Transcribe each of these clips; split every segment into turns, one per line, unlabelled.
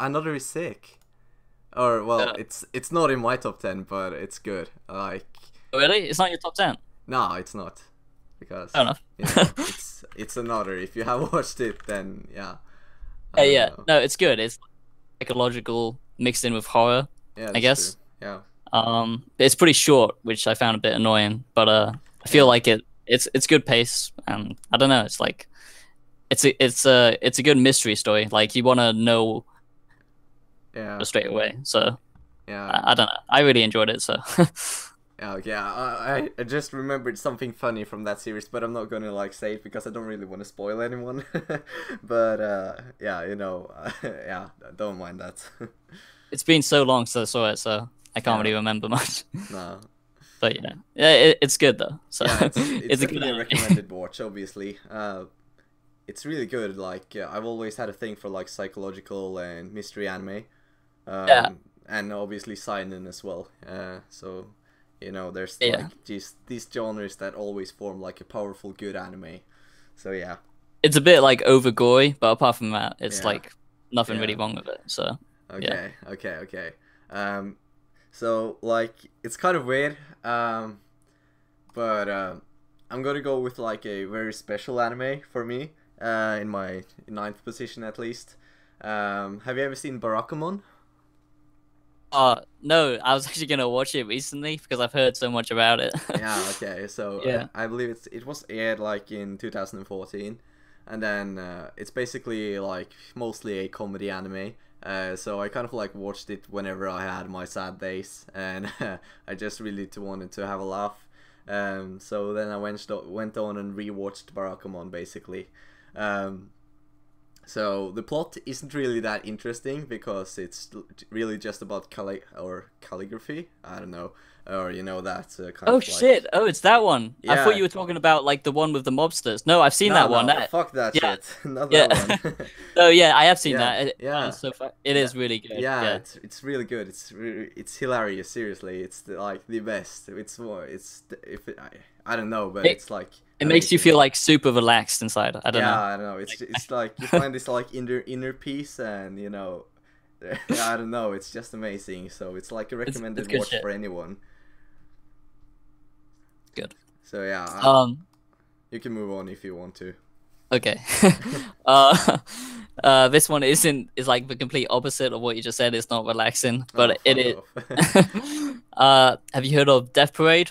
Another is sick. Or well,
Uh,
it's not in my top 10, but it's good. Like,
really? It's not your top 10?
no, it's not
Fair
because
enough.
it's another. If you have watched it, then yeah, I
Yeah,
don't
yeah.
know.
No, it's good. It's psychological mixed in with horror,
Yeah,
I
that's true.
guess.
Yeah,
It's pretty short, which I found a bit annoying, but I feel
yeah,
like it's good pace, and I don't know. It's like it's a good mystery story. Like you want to know
yeah,
straight away. So
yeah.
I don't know. I really enjoyed it. So
Yeah, okay. I just remembered something funny from that series, but I'm not gonna like say it because I don't really want to spoil anyone. But yeah, yeah, don't mind that.
it's been so long since I saw it, so I can't
Yeah,
really remember much.
no,
But yeah, yeah, it's good though. So
yeah, it's
it's a good
definitely a
anime.
recommended watch. Obviously, it's really good. Like I've always had a thing for like psychological and mystery anime,
Yeah,
and obviously seinen as well. So there's
yeah.
like these genres that always form like a powerful good anime. So yeah,
It's a bit like over gory, but apart from that, it's
yeah,
like nothing really
yeah.
wrong with it. So yeah.
Okay, okay, okay. Um, so like it's kind of weird, but I'm gonna go with like a very special anime for me. In my ninth position at least. Have you ever seen Barakamon?
No, I was actually gonna watch it recently because I've heard so much about it.
Yeah, okay. So
Yeah.
I believe it was aired like in 2014, and then it's basically like mostly a comedy anime. So I kind of like watched it whenever I had my sad days, and I just really wanted to have a laugh. So then I went on and rewatched Barakamon basically. Um, so the plot isn't really that interesting because it's really just about calligraphy. I don't know, or that kind
Oh
of like.
shit! Oh, it's that one. I thought
Yeah,
you were talking about like the one with the mobsters. No, I've seen
no,
that one.
no,
That
fuck that
yeah,
shit, not
yeah.
that one.
Oh yeah, I have seen
Yeah,
that. That
yeah,
is so fun. It
that,
is really good.
yeah.
Yeah,
It's really good. It's hilarious. Seriously, it's like the best. It's more. If I don't know, but
it
it's like
it makes you
amazing.
feel like super relaxed inside. I don't
Yeah,
know.
I don't know. It's
Like,
it's like you find this like inner peace, and I don't know. It's just amazing. So it's like a
it's
recommended
good
watch
shit.
for anyone.
Good.
So yeah,
Um.
you can move on if you want to.
Okay. This one is like the complete opposite of what you just said. It's not relaxing,
Oh,
but it
fuck off.
is. Have you heard of Death Parade?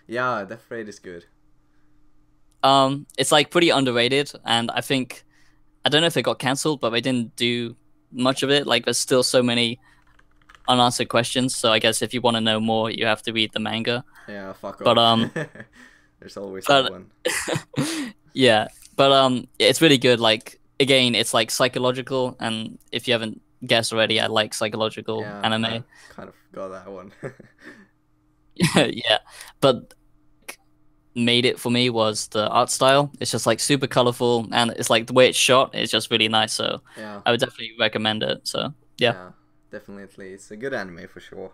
Yeah, Death Raid is good.
It's like pretty underrated, and I don't know if it got cancelled, but they didn't do much of it. Like, there's still so many unanswered questions. So I guess if you want to know more, you have to read the manga.
Yeah, fuck
But
off. There's always that
but
one.
yeah, but it's really good. Like again, it's like psychological, and if you haven't guessed already, I like psychological
Yeah, I
anime.
kind of got that one.
Yeah, but made it for me was the art style. It's just like super colorful, and it's like the way it's shot is just really nice. So
Yeah,
I would definitely recommend it. So yeah.
yeah, definitely. It's a good anime for sure.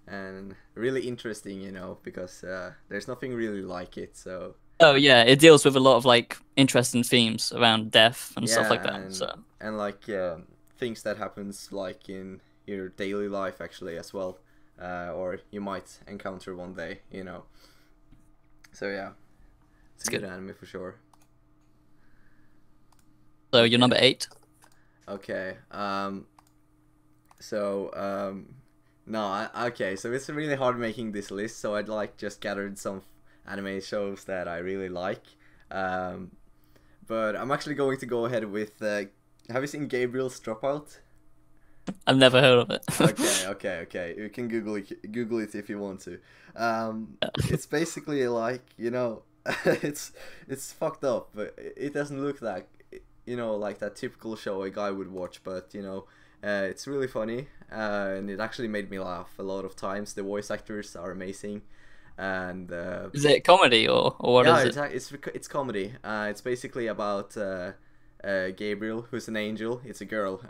And really interesting, because there's nothing really like it. So
Oh yeah, it deals with a lot of like interesting themes around death and stuff like
yeah,
that. So
and like things that happens like in your daily life actually as well, or you might encounter one day. So yeah, it's a
it's
good
good.
anime for sure.
So you're
Okay,
number 8.
okay. So no, okay. So it's really hard making this list. So I'd like just gathered some anime shows that I really like. Um, but I'm actually going to go ahead with. Have you seen Gabriel's Dropout?
I've never heard of
Okay,
it.
okay, okay. You can Google it if you want to. It's basically like it's fucked up, but it doesn't look like that typical show a guy would watch. But it's really funny, and it actually made me laugh a lot of times. The voice actors are amazing, and
Is it comedy or what
yeah,
is it?
it's comedy. It's basically about Gabriel, who's an angel. It's a girl.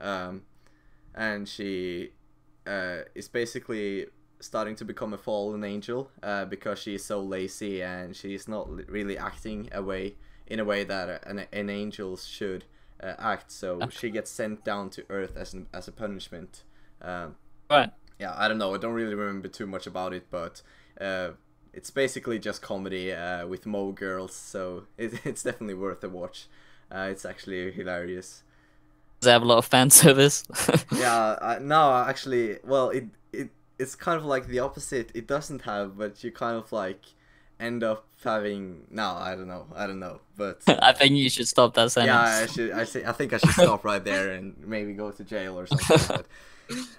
And she is basically starting to become a fallen angel because she is so lazy and she's not really acting in a way that an angel should. act. So she gets sent down to Earth as a punishment.
Right.
Yeah, I don't know. I don't really remember too much about it, but it's basically just comedy with Mo girls. So it's definitely worth a watch. It's actually hilarious.
Does it have a lot of fan service?
Yeah, no, actually, well, it's kind of like the opposite. It doesn't have, but you kind of like end up having. No, I don't know, but
I think you should stop that sentence.
yeah, I think I should stop right there and maybe go to jail or something.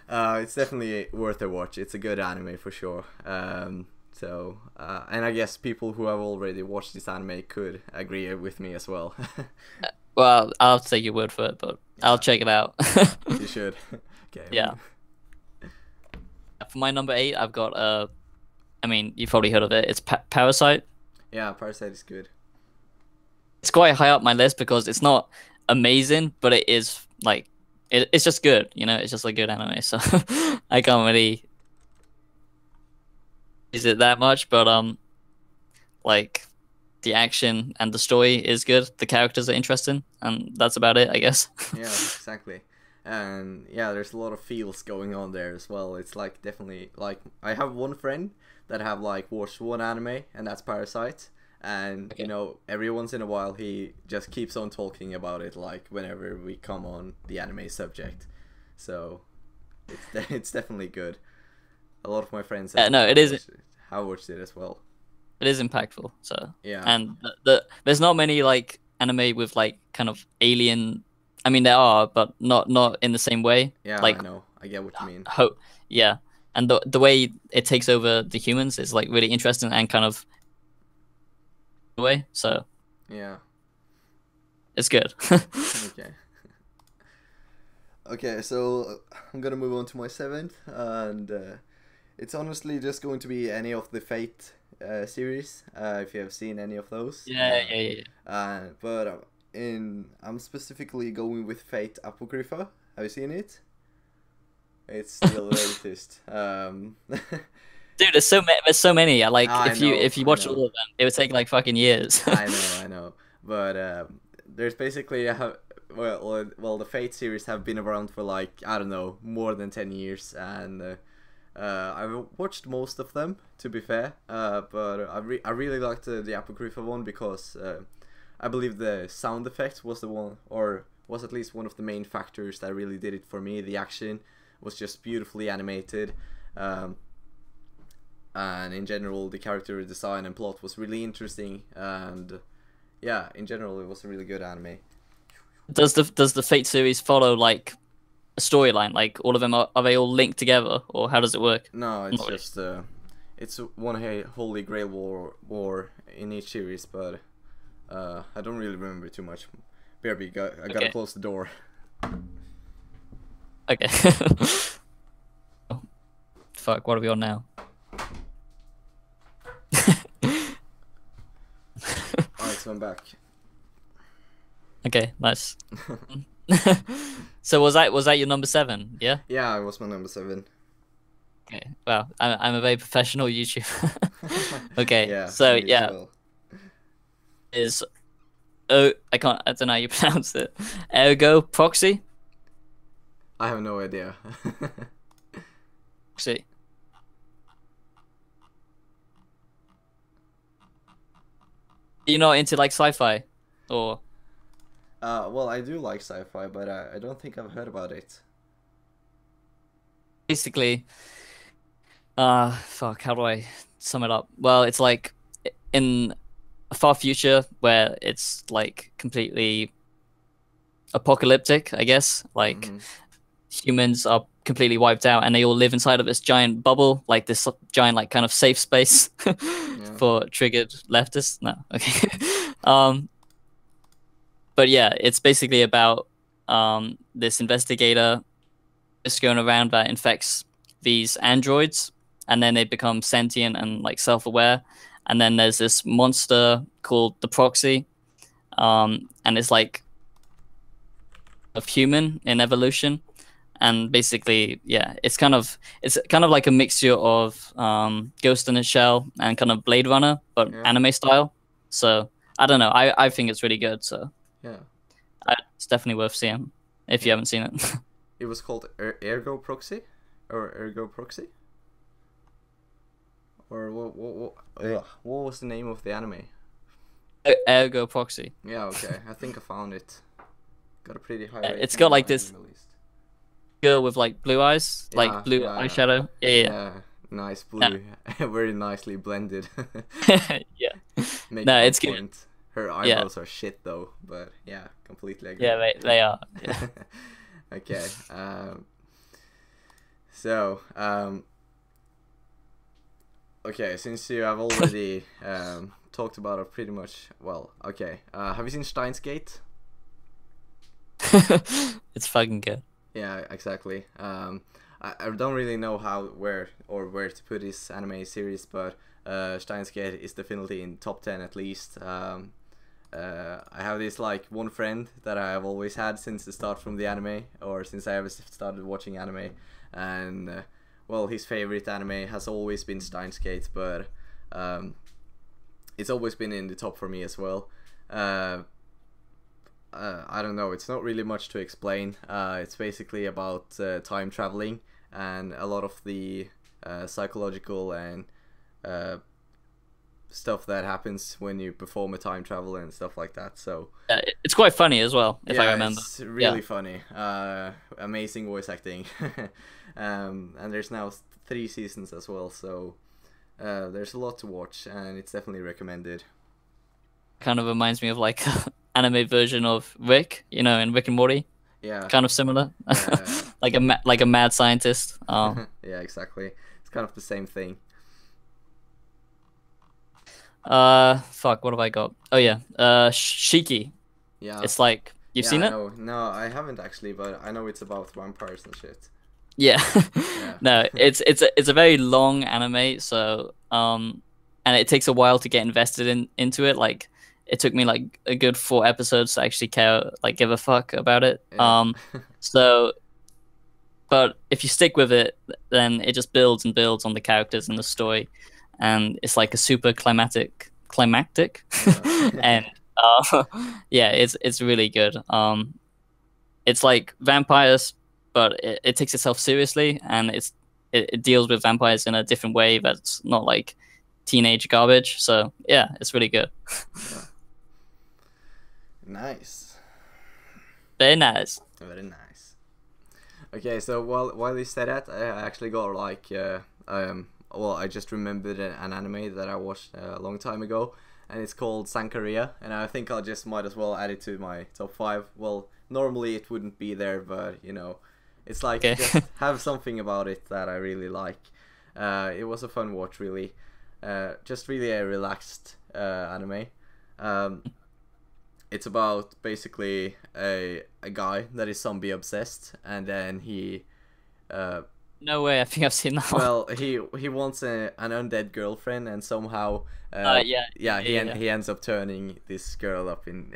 But it's definitely worth a watch. It's a good anime for sure. So, and I guess people who have already watched this anime could agree with me as well.
Well, I'll take your word for it, but I'll check it out.
You should. Okay.
Yeah. For my number 8, I've got I mean, you've probably heard of it. It's Parasite.
Yeah, Parasite is good.
It's quite high up my list because it's not amazing, but it is like it's just good. You know, it's just a good anime. So I can't really use it that much, but like the action and the story is good. The characters are interesting, and that's about it, I guess.
Yeah, exactly. And yeah, there's a lot of feels going on there as well. It's like definitely like I have one friend that have like watched one anime, and that's Parasite. And you know, every once in a while he just keeps on talking about it, like whenever we come on the anime subject. So it's definitely good. A lot of my friends have watched it as well.
It is impactful. So
yeah,
and there's not many like anime with like kind of alien. I mean, there are, but not in the same way.
Yeah,
like,
I know. I get what you mean.
Yeah, and the way it takes over the humans is like really interesting and kind of way. So
yeah,
it's good.
Okay. Okay, so I'm gonna move on to my 7th, and it's honestly just going to be any of the Fate series. If you have seen any of those.
Yeah.
But I'm specifically going with Fate Apocrypha. Have you seen it? It's the latest.
Dude, there's so many. If you watch all of them, it would take like fucking years.
I know. But there's basically the Fate series have been around for like, I don't know, more than 10 years, and I've watched most of them, to be fair. But I really liked the Apocrypha one because I believe the sound effect was the one, or was at least one of the main factors that really did it for me. The action was just beautifully animated, and in general the character design and plot was really interesting, and yeah, in general it was a really good anime.
Does the Fate series follow like a storyline? Like all of them are they all linked together, or how does it work?
No, it's just it's one holy grail war in each series, but I don't really remember too much. BRB, I gotta close the door.
Okay. Oh, fuck, what are we on now?
Alright, so I'm back.
Okay, nice. So was that your number 7? Yeah.
Yeah, it was my number 7.
Okay. Well, I'm a very professional YouTuber. Okay.
Yeah.
So yeah. Well. Is I don't know how you pronounce it. Ergo Proxy?
I have no idea.
Proxy. You're not into like sci-fi, or?
Well, I do like sci-fi, but I don't think I've heard about it.
Basically, fuck, how do I sum it up? Well, it's like in a far future where it's like completely apocalyptic, I guess. Like humans are completely wiped out, and they all live inside of this giant bubble, like this giant like kind of safe space for triggered leftists. No, okay. But yeah, it's basically about this investigator just going around that infects these androids, and then they become sentient and like self-aware. And then there's this monster called the Proxy, and it's like of human in evolution. And basically, yeah, it's kind of like a mixture of Ghost in a Shell and kind of Blade Runner, but anime style. So I don't know. I think it's really good. So
yeah,
It's definitely worth seeing if you haven't seen it.
It was called Ergo Proxy, or Ergo Proxy, or what was the name of the anime?
Ergo Proxy.
Yeah, okay. I think I found it. Got a pretty high rating.
It's got like
on
this
Anime List.
girl with like blue eyes,
Yeah,
like blue
yeah,
eyeshadow. Yeah,
Yeah, nice blue, very nicely blended.
yeah. Yeah.
Make
No,
one
it's good.
point. Her eyebrows are shit though, but yeah, completely agree.
Yeah, they are. Yeah.
Okay. So, okay, since you have already talked about it pretty much, well, okay. Have you seen Steins Gate?
It's fucking good.
Yeah, exactly. I don't really know where to put this anime series, but Steins Gate is definitely in top 10 at least. I have this like one friend that I have always had since the start from the anime, or since I ever started watching anime, and well, his favorite anime has always been Steins Gate, but it's always been in the top for me as well. I don't know, it's not really much to explain. It's basically about time traveling and a lot of the psychological and stuff that happens when you perform a time travel and stuff like that. So
It's quite funny as well, if I remember.
It's really funny. Amazing voice acting. And there's now 3 seasons as well, so there's a lot to watch, and it's definitely recommended.
Kind of reminds me of like anime version of Rick, you know, in Rick and Morty.
Yeah.
Kind of similar. like a mad scientist.
Yeah, exactly. It's kind of the same thing.
Fuck, what have I got? Oh yeah, Shiki.
Yeah.
It's like you've seen it?
No, I haven't actually, but I know it's about vampires and shit.
Yeah.
Yeah.
No, it's a very long anime, so and it takes a while to get invested into it. Like it took me like a good 4 episodes to actually care, like give a fuck about it.
Yeah.
So but if you stick with it, then it just builds and builds on the characters and the story, and it's like a super climactic and yeah, it's really good. It's like vampires, but it takes itself seriously, and it deals with vampires in a different way that's not like teenage garbage. So yeah, it's really good.
Yeah. Nice.
Very nice.
Very nice. Okay, so while you said that, I actually got like well, I just remembered an anime that I watched a long time ago, and it's called Sankaria, and I think I just might as well add it to my top 5. Well, normally it wouldn't be there, but you know, it's like just have something about it that I really like. It was a fun watch, really. Just really a relaxed anime. It's about basically a guy that is zombie obsessed, and then he
No way, I think I've seen that one.
well, he wants an undead girlfriend, and somehow he ends up turning this girl up in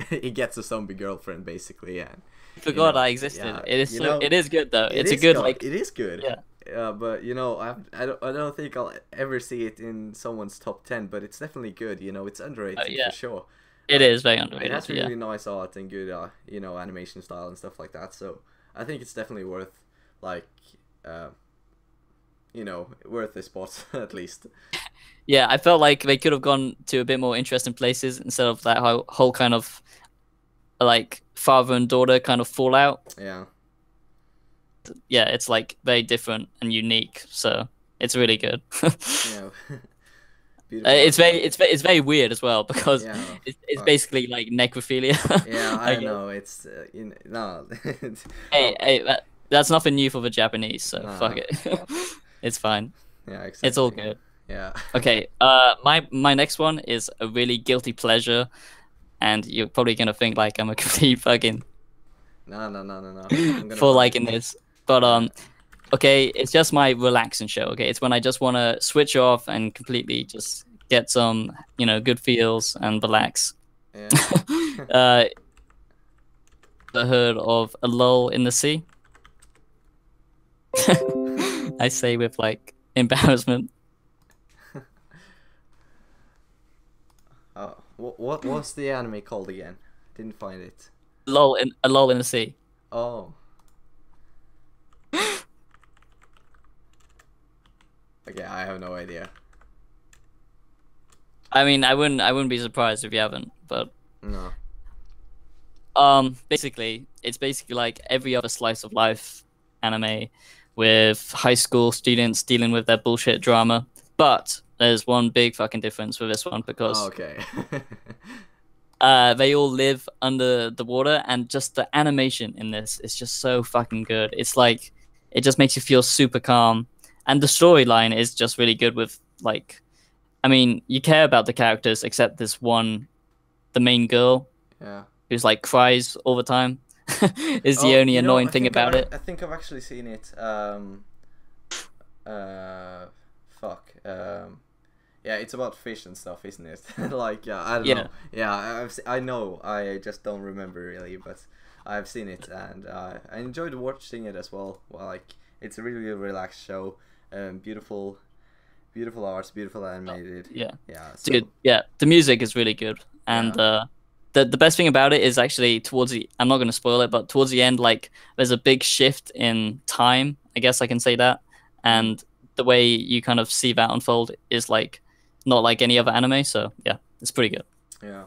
he gets a zombie girlfriend basically, and
I forgot that existed. It is it is good though.
It
it's a good
good.
like
It is good.
Yeah.
But you know, I don't think I'll ever see it in someone's top 10, but it's definitely good. You know, it's underrated
yeah.
for sure.
It is very underrated.
It has really nice art and good you know, animation style and stuff like that. So I think it's definitely worth like you know, worth the spot at least.
Yeah, I felt like they could have gone to a bit more interesting places instead of that whole kind of like father and daughter kind of fallout.
Yeah.
Yeah, it's like very different and unique, so it's really good.
Yeah.
It's very weird as well, because it's basically like necrophilia.
Yeah, I know. It's you know, no.
Hey, that's nothing new for the Japanese, so fuck it. It's fine.
Yeah, exactly.
It's all good.
Yeah.
Okay. My next one is a really guilty pleasure, and you're probably gonna think like I'm a complete fucking
No.
for liking this, but okay, it's just my relaxing show. Okay, it's when I just want to switch off and completely just get some, you know, good feels and relax.
Yeah.
I heard of A Lull in the Sea. I say with like embarrassment.
What was the anime called again? Didn't find it.
a lull in the sea.
Oh, okay, I have no idea.
I mean, I wouldn't be surprised if you haven't, but
No.
basically, it's basically like every other slice of life anime with high school students dealing with their bullshit drama. But there's one big fucking difference with this one
Oh,
because
okay.
they all live under the water, and just the animation in this is just so fucking good. It's like it just makes you feel super calm, and the storyline is just really good. With like, I mean, you care about the characters except this one, the main girl
Yeah.
who's like cries all the time. Is the
Oh,
only annoying thing about it.
I think I've actually seen it. Uh, fuck. Yeah, it's about fish and stuff, isn't it? Like, yeah, I don't
Yeah.
know. Yeah, I know. I just don't remember really, but I've seen it and I enjoyed watching it as well. Well, like, it's a really relaxed show. Beautiful, beautiful arts, beautiful animated.
Yeah.
Yeah. So,
Dude, yeah, the music is really good, and
yeah.
the best thing about it is actually towards the I'm not going to spoil it, but towards the end, like there's a big shift in time. I guess I can say that,
Mm,
and the way you kind of see that unfold is like not like any other anime. So yeah, it's pretty good.
yeah.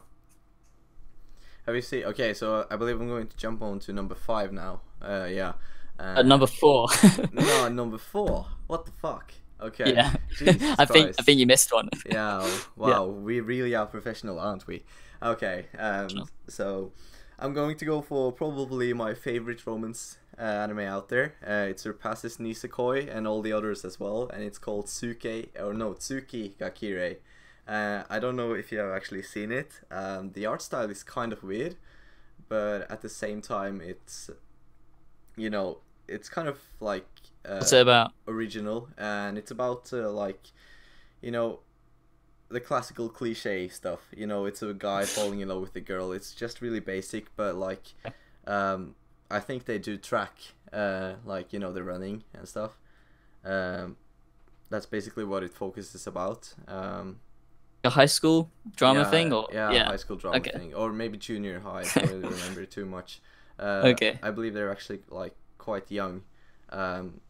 Have you seen? Okay, so I believe I'm going to jump on to number 5 now. Yeah.
At number 4,
No, number 4. What the fuck? Okay.
yeah,
Jesus
I
Christ.
think you missed one.
Yeah.
Yeah,
Wow. We really are professional, aren't we? Okay. So I'm going to go for probably my favorite romance anime out there. It surpasses Nisekoi and all the others as well, and it's called Tsuki ga Kirei. I don't know if you have actually seen it. The art style is kind of weird, but at the same time, it's you know, it's kind of like
what's it about?
original, and it's about like you know the classical cliche stuff. You know, it's a guy falling in love with a girl. It's just really basic, but like I think they do track like the running and stuff. Um, that's basically what it focuses about.
A high school drama thing, or
yeah, high school drama
okay,
thing, or maybe junior high. I don't really remember too much.
okay,
I believe they're actually like quite young. Um,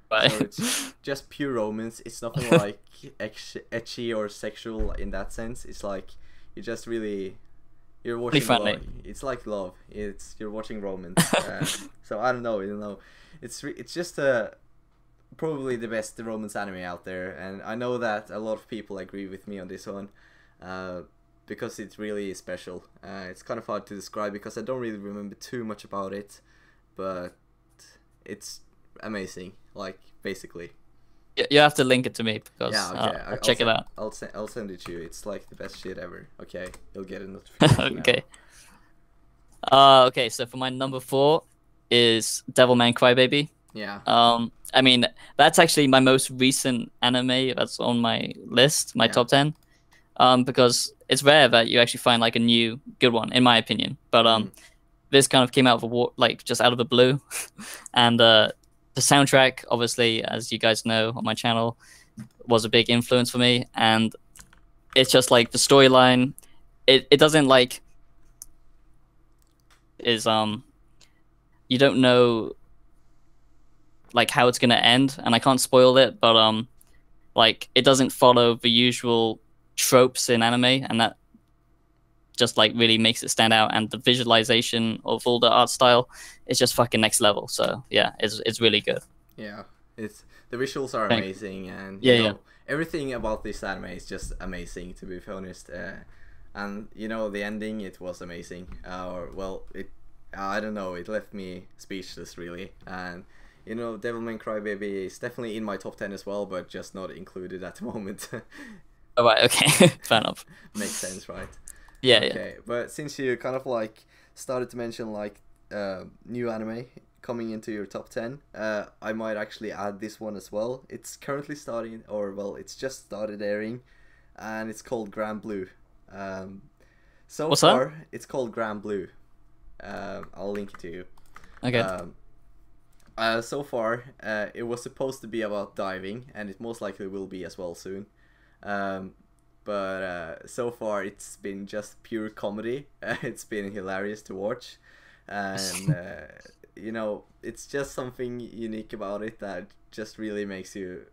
right.
so it's just pure romance. It's nothing like etchy or sexual in that sense. It's like you just really you're
Pretty
watching
friendly.
love. It's like love. It's you're watching romance. So I don't know. You know, it's just probably the best romance anime out there, and I know that a lot of people agree with me on this one, because it's really special. It's kind of hard to describe because I don't really remember too much about it, but it's amazing. Like basically,
You have to link it to me because
yeah. Okay,
I'll check it out.
I'll send it to you. It's like the best shit ever. Okay, you'll get a notification.
Okay. Okay, so for my number 4 is Devilman Crybaby.
Yeah.
I mean, that's actually my most recent anime that's on my list, my
Yeah.
top 10. Because it's rare that you actually find like a new good one, in my opinion. But this kind of came out of like just out of the blue, and the soundtrack, obviously, as you guys know on my channel, was a big influence for me. And it's just like the storyline. It doesn't like is you don't know like how it's gonna end, and I can't spoil it, but like it doesn't follow the usual tropes in anime, and that just like really makes it stand out. And the visualization of all the art style is just fucking next level. So yeah, it's really good.
Yeah. It's the visuals are
Thank-
amazing, and
Yeah, yeah.
everything about this anime is just amazing. To be honest, and the ending, it was amazing. Or well, it I don't know, it left me speechless really. And Devilman Crybaby is definitely in my top 10 as well, but just not included at the moment.
All right, okay, fair enough.
Makes sense, right?
Yeah, yeah.
Okay, but since you kind of like started to mention like new anime coming into your top 10, I might actually add this one as well. It's currently starting, or well, it's just started airing, and it's called Grand Blue. So
What's
far,
that?
it's called Grand Blue. I'll link it to you.
Okay.
So far, it was supposed to be about diving, and it most likely will be as well soon. But so far, it's been just pure comedy. It's been hilarious to watch. and you know, it's just something unique about it that just really makes you,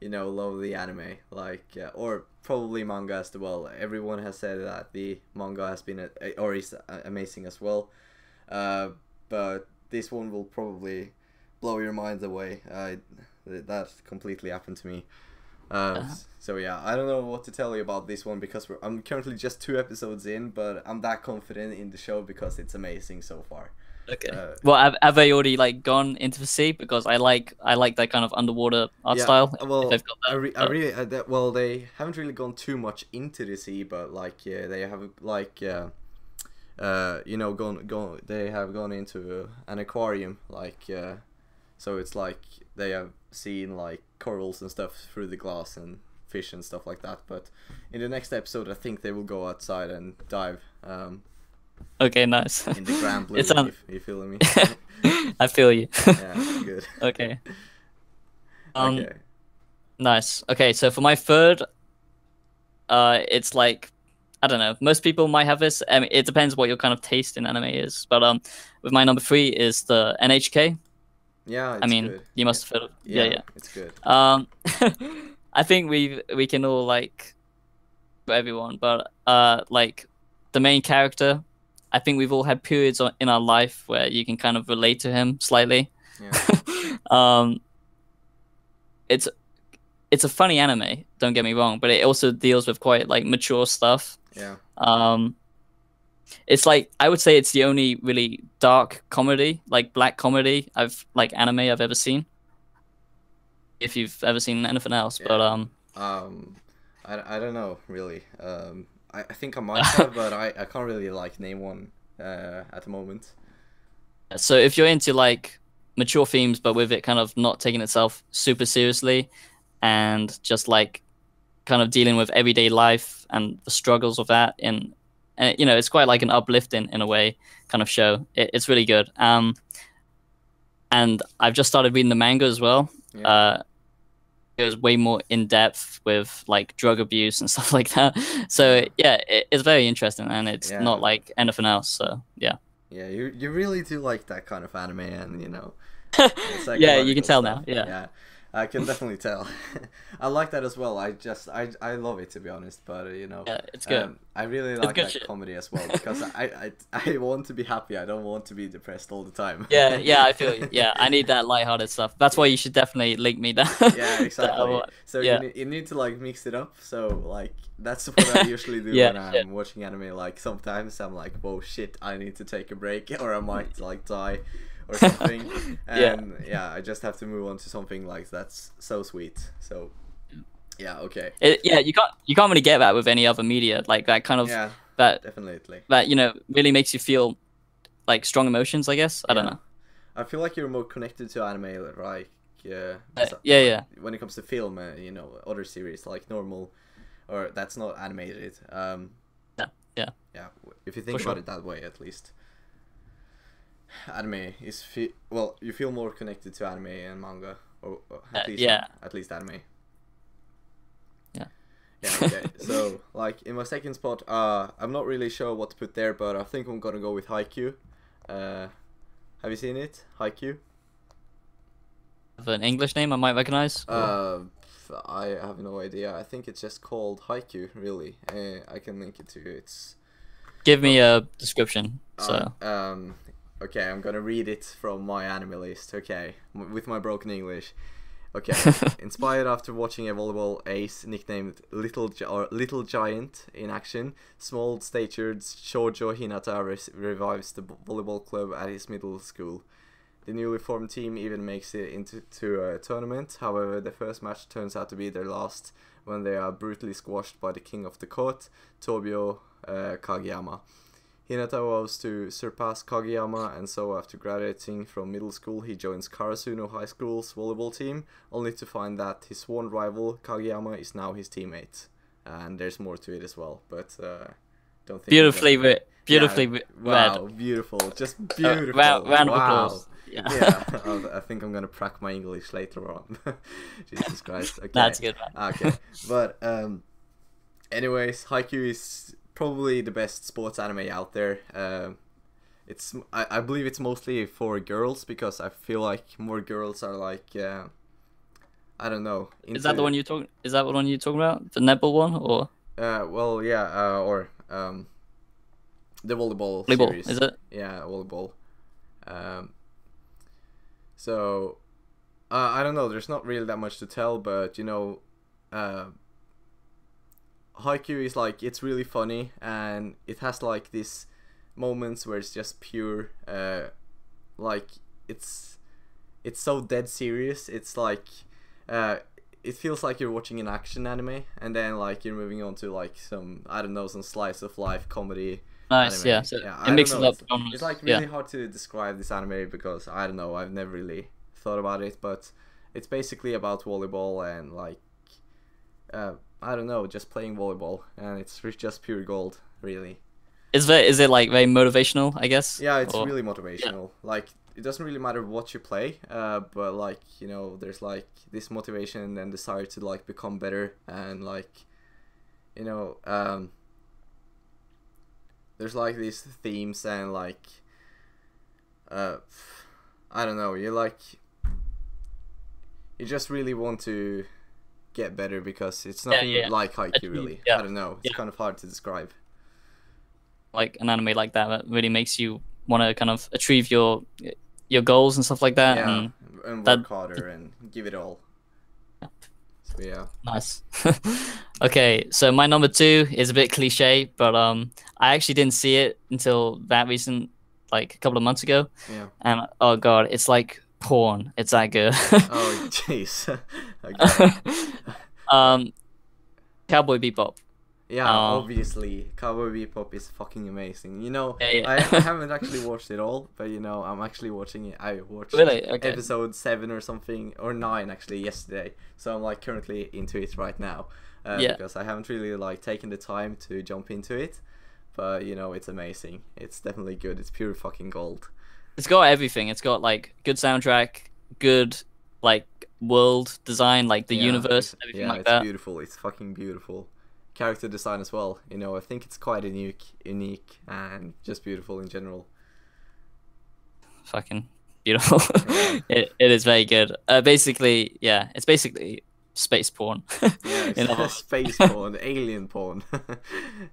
you know, love the anime. Like, or probably manga as well. Everyone has said that the manga has been or is amazing as well. But this one will probably blow your minds away. That completely happened to me. So yeah, I don't know what to tell you about this one because I'm currently just 2 episodes in, but I'm that confident in the show because it's amazing so far.
Okay. Well, have they already like gone into the sea? Because I like that kind of underwater art style.
Well, well, they haven't really gone too much into the sea, but like they have like you know, they have gone into an aquarium, like so it's like they have seen like corals and stuff through the glass and fish and stuff like that. But in the next episode, I think they will go outside and dive.
Okay, nice.
In the Grand Blue, if you feel me.
I feel you.
Yeah, good.
Okay.
Okay.
Nice. Okay, so for my third, it's like, I don't know. Most people might have this. I mean, it depends what your kind of taste in anime is. But with my number 3 is the NHK.
Yeah, it's
I mean,
good.
you must have heard of. Yeah.
It's good.
I think we can all like, for everyone, but like the main character. I think we've all had periods in our life where you can kind of relate to him slightly.
Yeah.
It's a funny anime, don't get me wrong, but it also deals with quite like mature stuff.
Yeah.
It's like, I would say it's the only really dark comedy, like black comedy anime I've ever seen. If you've ever seen anything else,
Yeah.
but
I don't know really. I think I might have, but I can't really like name one at the moment.
So if you're into like mature themes, but with it kind of not taking itself super seriously, and just like kind of dealing with everyday life and the struggles of that, and you know, it's quite like an uplifting in a way kind of show. It's really good. And I've just started reading the manga as well.
Yeah.
It was way more in depth with like drug abuse and stuff like that. So yeah, it's very interesting, and it's not like anything else. So yeah.
Yeah, you really do like that kind of anime, and you know.
Yeah, you can tell
stuff.
now. Yeah.
Yeah, I can definitely tell. I like that as well. I love it, to be honest. But you know,
yeah, it's good.
I really like
good
that
shit.
comedy as well because I want to be happy. I don't want to be depressed all the time.
Yeah, I feel you. Yeah, I need that lighthearted stuff. That's why you should definitely link me down.
Yeah, exactly. So
yeah.
you need to like mix it up. So like that's what I usually do
Yeah,
when I'm watching anime. Like sometimes I'm like, whoa, shit, I need to take a break, or I might like die or something. And yeah, I just have to move on to something like that's so sweet. So yeah, okay.
You can't really get that with any other media, like that kind of that
definitely
that, you know, really makes you feel like strong emotions, I guess. I don't know.
I feel like you're more connected to anime, right? Yeah.
Yeah.
When it comes to film, you know, other series like normal, or that's not animated.
Yeah.
If you think about it that way, at least. Anime is well, you feel more connected to anime and manga, or at least anime. Yeah, okay. So, like, in my second spot, I'm not really sure what to put there, but I think I'm gonna go with Haikyuu. Have you seen it? Haikyuu?
An English name I might recognize?
I have no idea. I think it's just called Haikyuu, really. I can link it to you. It's...
Give me a description, so...
Okay, I'm gonna read it from my anime list, okay? With my broken English. Okay, inspired after watching a volleyball ace nicknamed Little Giant in action, small-statured Shoujo Hinata revives the volleyball club at his middle school. The newly formed team even makes it into a tournament. However, the first match turns out to be their last when they are brutally squashed by the king of the court, Tobio Kageyama. Hinata vows to surpass Kageyama, and so after graduating from middle school, he joins Karasuno High School's volleyball team, only to find that his sworn rival, Kageyama, is now his teammate. And there's more to it as well, but don't think...
Beautifully read.
Wow, beautiful. Just beautiful.
Round of applause.
Yeah, I think I'm gonna prac my English later on. Jesus Christ. Okay.
That's good, man.
Okay, but anyways, Haikyuu is probably the best sports anime out there. I believe it's mostly for girls because I feel like more girls are like I don't know.
Is that the one you talk? Is that the one you're talking about? The netball one, or
well, yeah, or the volleyball
volleyball?
series.
Is it?
Yeah, volleyball. Um, so I don't know. There's not really that much to tell, but you know, Haikyuu is like it's really funny and it has like these moments where it's just pure, like it's so dead serious. It's like it feels like you're watching an action anime and then like you're moving on to like some I don't know some slice of life comedy.
Nice,
Anime.
yeah. So
Yeah,
it mixes up.
It's like really hard to describe this anime because I don't know. I've never really thought about it, but it's basically about volleyball and like I don't know, just playing volleyball, and it's just pure gold, really.
Is it like very motivational? I guess.
Yeah, it's really motivational. Yeah. Like it doesn't really matter what you play, but like you know, there's like this motivation and desire to like become better, and like you know, there's like these themes and like I don't know, you just really want to get better because it's nothing like Haikyuu really. I don't know, it's kind of hard to describe.
Like an anime like that really makes you want to kind of achieve your goals and stuff like that.
Yeah, and work harder and give it all. So yeah.
Nice. Okay, so my number 2 is a bit cliche, but I actually didn't see it until that recent, like a couple of months ago.
Yeah.
And oh god, it's like porn. It's that good.
Oh jeez.
Cowboy Bebop.
Yeah, obviously, Cowboy Bebop is fucking amazing. You know, I haven't actually watched it all, but you know, I'm actually watching it. I watched episode 7 or something, or 9 actually yesterday. So I'm like currently into it right now, because I haven't really like taken the time to jump into it. But you know, it's amazing. It's definitely good. It's pure fucking gold.
It's got everything. It's got like good soundtrack, good like world design, like the universe, everything like that.
Yeah, it's beautiful. It's fucking beautiful. Character design as well, you know, I think it's quite unique and just beautiful in general.
Fucking beautiful. Yeah. it is very good. Basically, yeah, it's basically space porn.
Yeah, it's space porn, alien porn.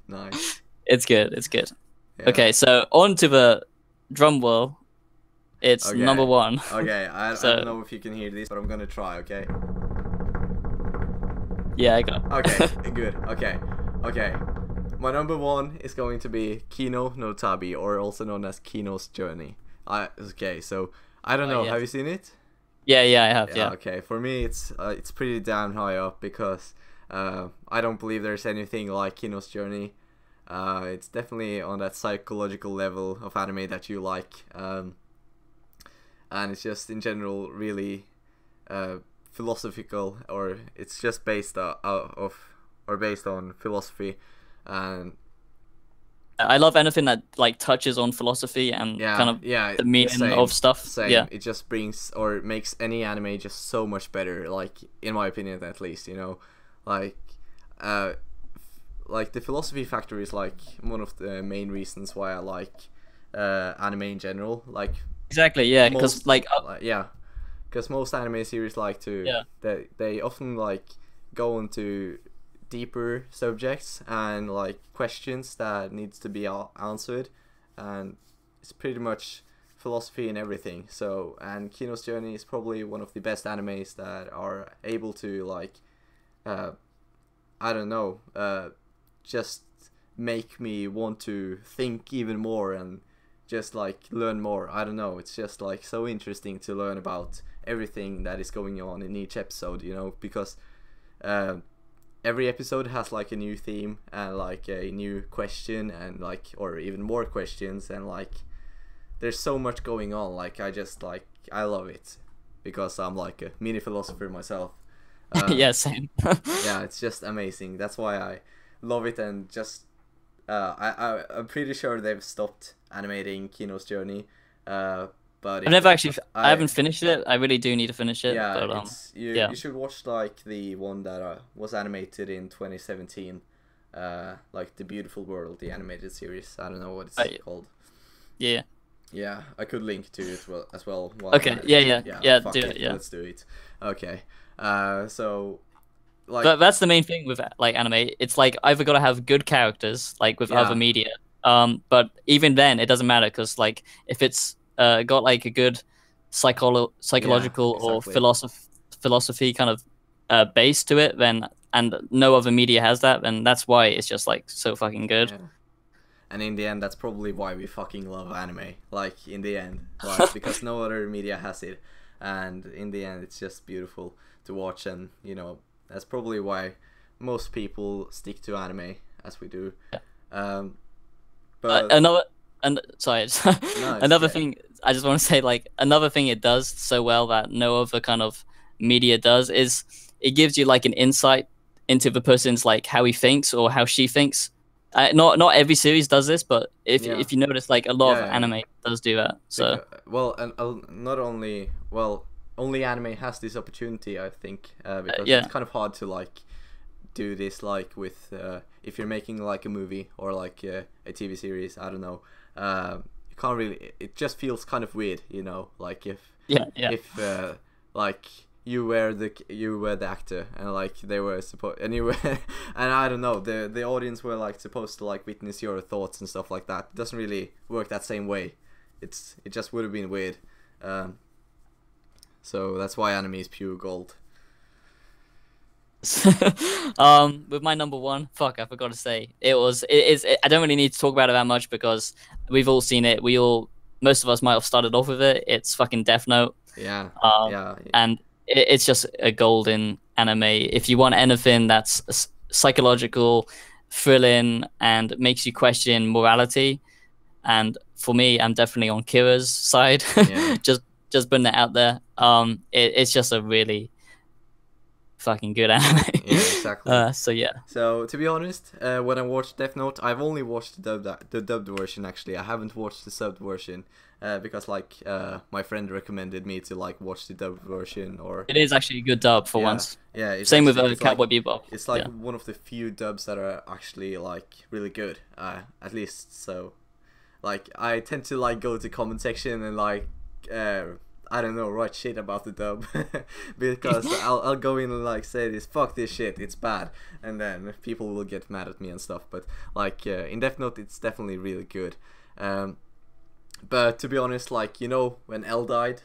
Nice.
It's good. Yeah. Okay, so on to the drum roll. It's number 1.
Okay, I don't know if you can hear this, but I'm gonna try, okay?
Yeah, I got.
Okay, good. Okay. My number 1 is going to be Kino no Tabi, or also known as Kino's Journey. Okay, so I don't know.
Yes.
Have you seen it?
Yeah, I have. Yeah.
Okay, for me it's pretty damn high up because I don't believe there's anything like Kino's Journey. It's definitely on that psychological level of anime that you like, and it's just in general really philosophical, or it's just based based on philosophy, and
I love anything that like touches on philosophy and kind of the meaning of stuff.
Same.
Yeah,
it just brings or makes any anime just so much better. Like in my opinion, at least, you know, like the philosophy factor is like one of the main reasons why I like anime in general. Like
exactly, yeah, because
because most anime series like to they often like go into deeper subjects and like questions that needs to be answered, and it's pretty much philosophy and everything. So, and Kino's Journey is probably one of the best animes that are able to like I don't know, just make me want to think even more and just like learn more. I don't know, it's just like so interesting to learn about everything that is going on in each episode, you know, because every episode has like a new theme and like a new question and like, or even more questions, and like there's so much going on. Like I love it because I'm like a mini philosopher myself.
Yeah, same.
Yeah, it's just amazing. That's why I love it. And just I'm pretty sure they've stopped animating Kino's Journey, but
I haven't finished it. I really do need to finish it.
Yeah, but, you should watch like the one that was animated in 2017, like The Beautiful World, the animated series. I don't know what it's called.
Yeah.
Yeah, I could link to it as well.
Okay, yeah,
fuck
do
it,
it, yeah.
let's do it. Okay. So like
But that's the main thing with like anime. It's like either gotta have good characters, like with other
yeah,
media. But even then, it doesn't matter because like if it's got like a good
yeah,
psychological or
exactly.
philosophy kind of base to it, then and no other media has that, then that's why it's just like so fucking good.
Yeah. And in the end, that's probably why we fucking love anime. Like in the end, like because no other media has it, and in the end, it's just beautiful to watch, and you know that's probably why most people stick to anime as we do.
Yeah.
But
Another and sorry,
no, it's
another
okay.
thing I just want to say, like another thing it does so well that no other kind of media does is it gives you like an insight into the person's like how he thinks or how she thinks. Not every series does this, but
Yeah,
if you notice, like a lot
yeah,
of
yeah.
anime does do that. So
Well, and not only only anime has this opportunity, I think, because
yeah,
it's kind of hard to like do this like with if you're making like a movie or like a TV series. I don't know. You can't really. It just feels kind of weird, you know. Like
yeah,
if like you were the actor and like they were supposed and you were and I don't know the audience were like supposed to like witness your thoughts and stuff like that. It doesn't really work that same way. It just would have been weird. So that's why anime is pure gold.
With my number one, fuck, I forgot to say I don't really need to talk about it that much because we've all seen it. Most of us might have started off with it. It's fucking Death Note.
Yeah,
Um,
yeah,
and it's just a golden anime. If you want anything that's psychological, thrilling, and makes you question morality, and for me, I'm definitely on Kira's side.
yeah.
just putting it out there. It's just a really fucking good anime.
Yeah, exactly.
So yeah.
So to be honest, when I watched Death Note, I've only watched the dubbed version. Actually, I haven't watched the subbed version because like my friend recommended me to like watch the dubbed version. Or
It is actually a good dub for
yeah,
once.
yeah. It's
Same with
actually, it's
Cowboy
like
Bebop.
it's like
Yeah.
one of the few dubs that are actually like really good. At least so. Like I tend to like go to comment section and like I don't know, write shit about the dub because I'll go in and like say this, fuck this shit, it's bad, and then people will get mad at me and stuff. But like in Death Note, it's definitely really good. But to be honest, like you know when L died.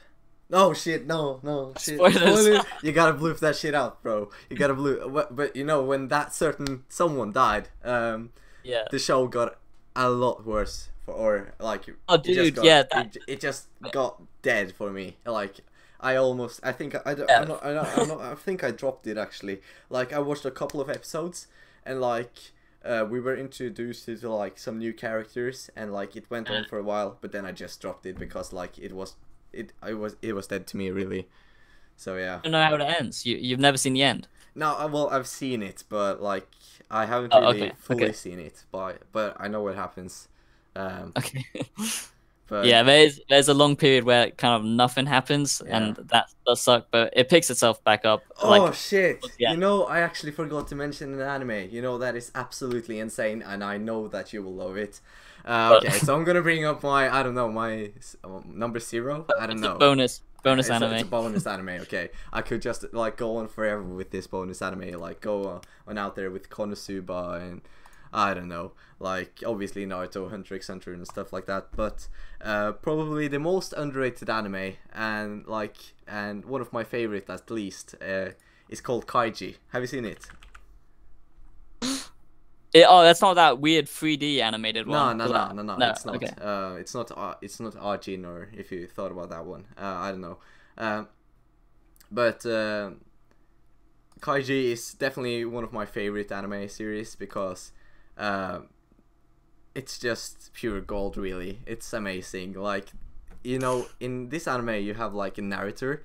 No shit, no shit.
Spoilers.
You gotta bleep that shit out, bro. You gotta bleep. But you know when that certain someone died,
Yeah.
the show got a lot worse. Or like
Oh,
it just
dude,
got,
yeah,
it just got dead for me. Like I think I don't,
Yeah.
I'm not I think I dropped it actually. Like I watched a couple of episodes and like we were introduced to like some new characters and like it went on for a while, but then I just dropped it because like it was dead to me really. So yeah.
I don't know how it ends. You've never seen the end.
No, well I've seen it, but like I haven't
Oh,
really
okay,
fully
okay.
seen it, but I know what happens.
Okay.
But
Yeah, there's a long period where kind of nothing happens,
yeah.
and that does suck. But it picks itself back up.
Oh
Like
shit!
yeah.
You know, I actually forgot to mention an anime. You know that is absolutely insane, and I know that you will love it. Okay, so I'm gonna bring up my I don't know my number 0. I don't
It's
know.
a bonus anime.
It's a bonus anime. Okay, I could just like go on forever with this bonus anime. Like go on out there with Konosuba and I don't know, like obviously Naruto, Hunter x Hunter and stuff like that. But probably the most underrated anime and one of my favorite at least is called Kaiji. Have you seen it?
Oh, that's not that weird 3D animated one.
No. It's not.
Okay.
It's not Arjin, or if you thought about that one. I don't know. But Kaiji is definitely one of my favorite anime series because it's just pure gold. Really, it's amazing. Like you know, in this anime you have like a narrator.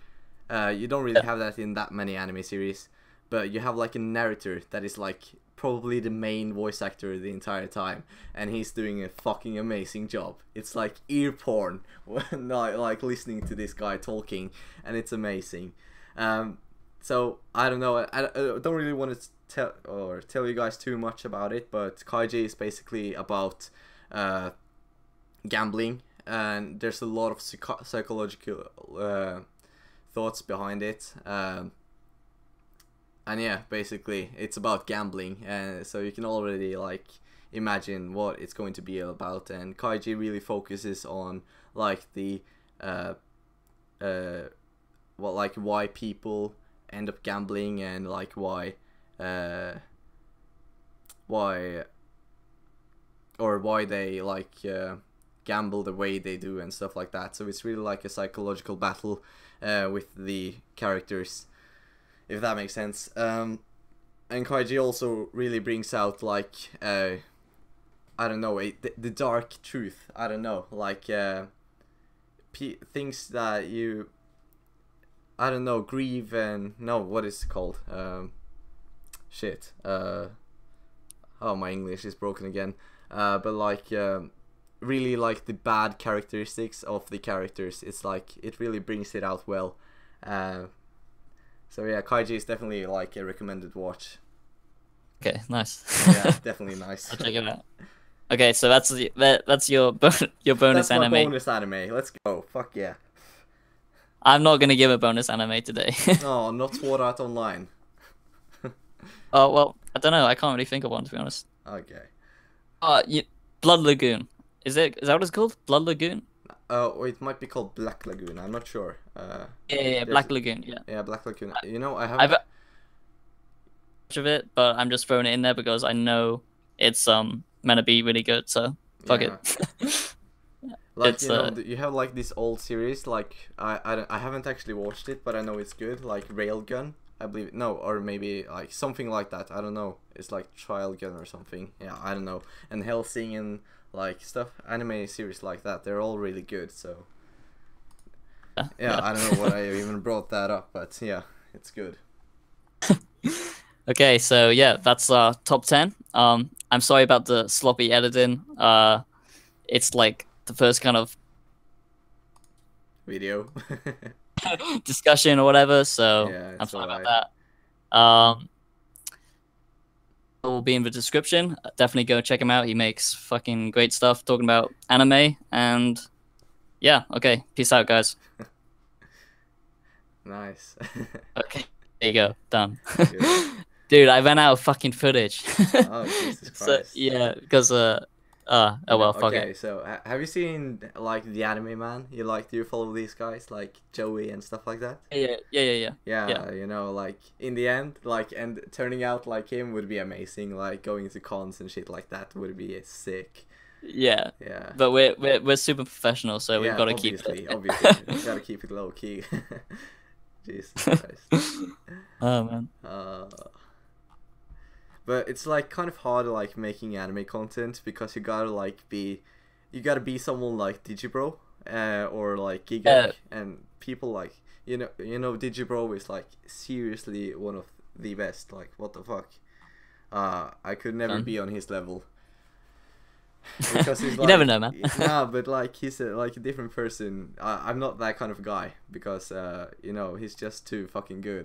You don't really have that in that many anime series, but you have like a narrator that is like probably the main voice actor the entire time, and he's doing a fucking amazing job. It's like ear porn when like listening to this guy talking, and it's amazing. So I don't know. I don't really want to tell you guys too much about it, but Kaiji is basically about gambling and there's a lot of psychological thoughts behind it. And yeah, basically it's about gambling, and so you can already like imagine what it's going to be about. And Kaiji really focuses on like the why people end up gambling, and like why they like gamble the way they do and stuff like that. So it's really like a psychological battle with the characters, if that makes sense. And Kaiji also really brings out like I don't know, the dark truth. I don't know, like things that you, I don't know, grieve and no, what is it called? Shit. Oh, my English is broken again. But like really like the bad characteristics of the characters. It's like it really brings it out well. So yeah, Kaiji is definitely like a recommended watch.
Okay, nice.
Yeah, definitely nice.
I'll check it out. Okay, so that's your your bonus
that's
anime.
My bonus anime. Let's go. Fuck yeah.
I'm not gonna give a bonus anime today.
No, not Sword Art Online.
Oh well, I don't know. I can't really think of one, to be honest.
Okay.
Blood Lagoon. Is that what it's called? Blood Lagoon?
It might be called Black Lagoon. I'm not sure.
Yeah, Black Lagoon. Yeah.
Yeah, Black Lagoon. You know, I
I've
haven't.
much of it, but I'm just throwing it in there because I know it's meant to be really good. So fuck it.
Like,
It's,
you know, you have like this old series. Like I haven't actually watched it, but I know it's good. Like Railgun, I believe. No, or maybe like something like that. I don't know. It's like Trial Gun or something. Yeah, I don't know. And Hellsing and like stuff, anime series like that. They're all really good. So yeah. I don't know what I even brought that up, but yeah, it's good.
Okay, so yeah, that's top 10. I'm sorry about the sloppy editing. It's like the first kind of
Video.
discussion or whatever, so
Yeah,
I'm
it's
sorry
alright.
about that. It will be in the description. Definitely go check him out. He makes fucking great stuff talking about anime, and yeah, okay, peace out, guys.
Nice.
Okay, there you go, done.
Good.
Dude, I ran out of fucking footage.
Oh, Jesus Christ.
So, yeah, because oh well, fuck
okay,
it.
so have you seen like the Anime Man? Do you follow these guys like Joey and stuff like that?
Yeah.
Yeah, you know, like in the end, like, and turning out like him would be amazing. Like going to cons and shit like that would be sick.
Yeah.
Yeah.
But we're super professional, so we've got to keep it.
Obviously, we gotta keep it low key. Jesus Christ.
Oh man.
But it's like kind of hard like making anime content because you gotta be someone like Digibro, or like Giga, and people like you know Digibro is like seriously one of the best. Like what the fuck, I could never be on his level. Because he's like,
you never know, man.
Nah, but like he's like a different person. I'm not that kind of guy because you know, he's just too fucking good.